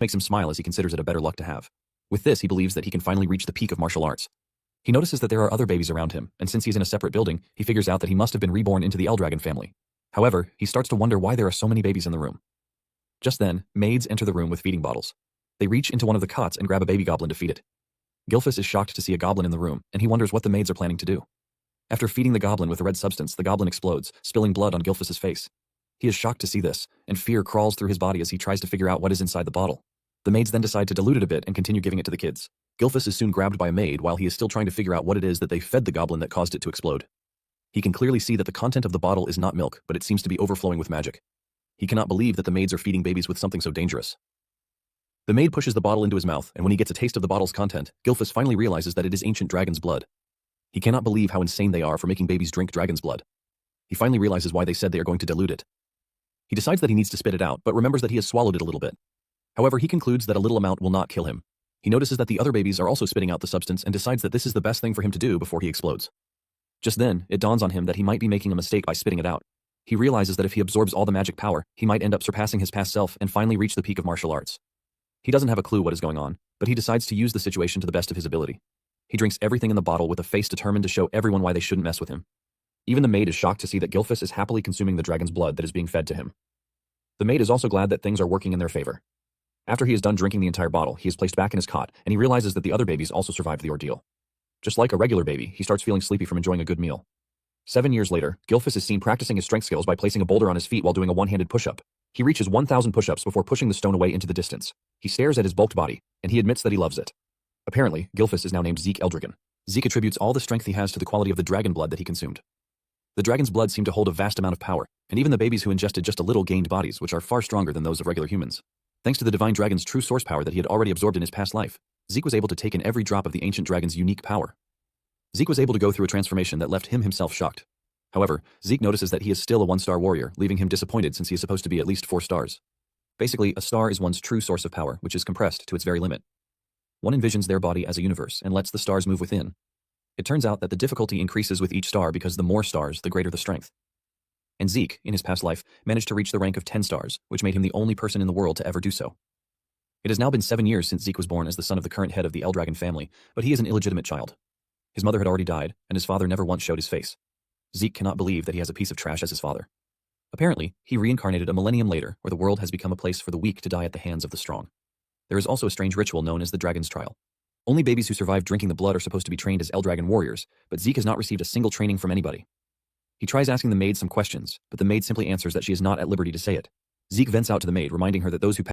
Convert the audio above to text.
makes him smile as he considers it a better luck to have. With this, he believes that he can finally reach the peak of martial arts. He notices that there are other babies around him, and since he's in a separate building, he figures out that he must have been reborn into the Dragon family. However, he starts to wonder why there are so many babies in the room. Just then, maids enter the room with feeding bottles. They reach into one of the cots and grab a baby goblin to feed it. Gilfus is shocked to see a goblin in the room, and he wonders what the maids are planning to do. After feeding the goblin with a red substance, the goblin explodes, spilling blood on Gilfus's face. He is shocked to see this, and fear crawls through his body as he tries to figure out what is inside the bottle. The maids then decide to dilute it a bit and continue giving it to the kids. Gilfus is soon grabbed by a maid while he is still trying to figure out what it is that they fed the goblin that caused it to explode. He can clearly see that the content of the bottle is not milk, but it seems to be overflowing with magic. He cannot believe that the maids are feeding babies with something so dangerous. The maid pushes the bottle into his mouth, and when he gets a taste of the bottle's content, Gilfus finally realizes that it is ancient dragon's blood. He cannot believe how insane they are for making babies drink dragon's blood. He finally realizes why they said they are going to dilute it. He decides that he needs to spit it out, but remembers that he has swallowed it a little bit. However, he concludes that a little amount will not kill him. He notices that the other babies are also spitting out the substance and decides that this is the best thing for him to do before he explodes. Just then, it dawns on him that he might be making a mistake by spitting it out. He realizes that if he absorbs all the magic power, he might end up surpassing his past self and finally reach the peak of martial arts. He doesn't have a clue what is going on, but he decides to use the situation to the best of his ability. He drinks everything in the bottle with a face determined to show everyone why they shouldn't mess with him. Even the maid is shocked to see that Gilfus is happily consuming the dragon's blood that is being fed to him. The maid is also glad that things are working in their favor. After he is done drinking the entire bottle, he is placed back in his cot, and he realizes that the other babies also survived the ordeal. Just like a regular baby, he starts feeling sleepy from enjoying a good meal. 7 years later, Gilfus is seen practicing his strength skills by placing a boulder on his feet while doing a one-handed push-up. He reaches 1,000 push-ups before pushing the stone away into the distance. He stares at his bulked body, and he admits that he loves it. Apparently, Gilfus is now named Zeke Eldragon. Zeke attributes all the strength he has to the quality of the dragon blood that he consumed. The dragon's blood seemed to hold a vast amount of power, and even the babies who ingested just a little gained bodies which are far stronger than those of regular humans. Thanks to the divine dragon's true source power that he had already absorbed in his past life, Zeke was able to take in every drop of the ancient dragon's unique power. Zeke was able to go through a transformation that left him himself shocked. However, Zeke notices that he is still a 1-star warrior, leaving him disappointed since he is supposed to be at least 4 stars. Basically, a star is one's true source of power, which is compressed to its very limit. One envisions their body as a universe and lets the stars move within. It turns out that the difficulty increases with each star because the more stars, the greater the strength. And Zeke, in his past life, managed to reach the rank of 10 stars, which made him the only person in the world to ever do so. It has now been 7 years since Zeke was born as the son of the current head of the Dragon family, but he is an illegitimate child. His mother had already died, and his father never once showed his face. Zeke cannot believe that he has a piece of trash as his father. Apparently, he reincarnated a millennium later, where the world has become a place for the weak to die at the hands of the strong. There is also a strange ritual known as the Dragon's Trial. Only babies who survive drinking the blood are supposed to be trained as Dragon warriors, but Zeke has not received a single training from anybody. He tries asking the maid some questions, but the maid simply answers that she is not at liberty to say it. Zeke vents out to the maid, reminding her that those who